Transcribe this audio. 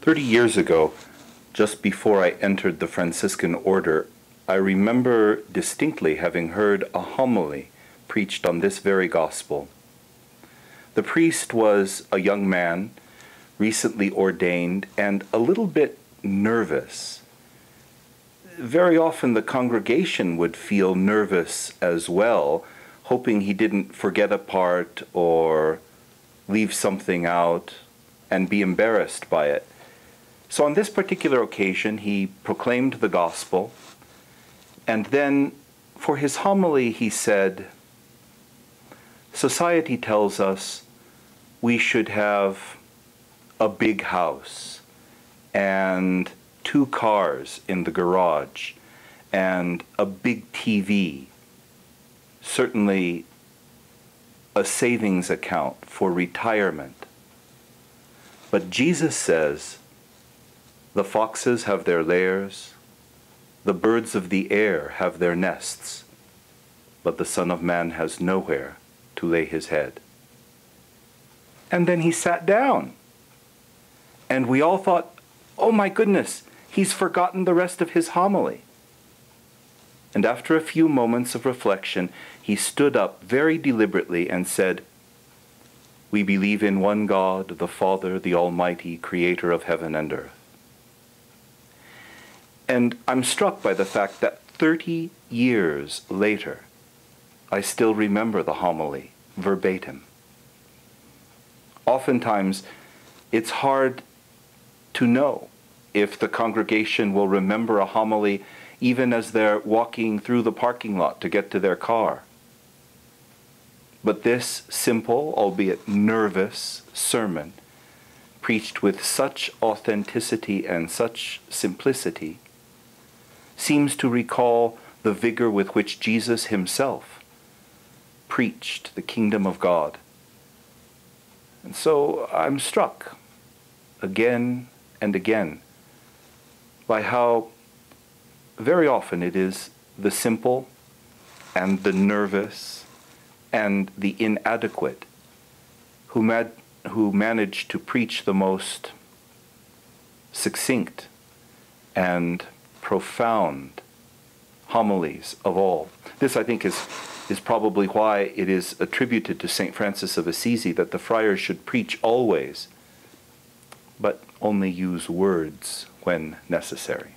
30 years ago, just before I entered the Franciscan order, I remember distinctly having heard a homily preached on this very gospel. The priest was a young man, recently ordained, and a little bit nervous. Very often the congregation would feel nervous as well, hoping he didn't forget a part or leave something out and be embarrassed by it. So on this particular occasion, he proclaimed the gospel, and then for his homily he said, "Society tells us we should have a big house and 2 cars in the garage and a big TV, certainly a savings account for retirement. But Jesus says, the foxes have their lairs, the birds of the air have their nests, but the Son of Man has nowhere to lay his head." And then he sat down. And we all thought, oh my goodness, he's forgotten the rest of his homily. And after a few moments of reflection, he stood up very deliberately and said, "We believe in one God, the Father, the Almighty, creator of heaven and earth." And I'm struck by the fact that 30 years later, I still remember the homily verbatim. Oftentimes, it's hard to know if the congregation will remember a homily even as they're walking through the parking lot to get to their car. But this simple, albeit nervous, sermon, preached with such authenticity and such simplicity, seems to recall the vigor with which Jesus himself preached the kingdom of God. And so I'm struck again and again by how very often it is the simple and the nervous and the inadequate who manage to preach the most succinct and profound homilies of all. This, I think, is probably why it is attributed to St. Francis of Assisi that the friars should preach always, but only use words when necessary.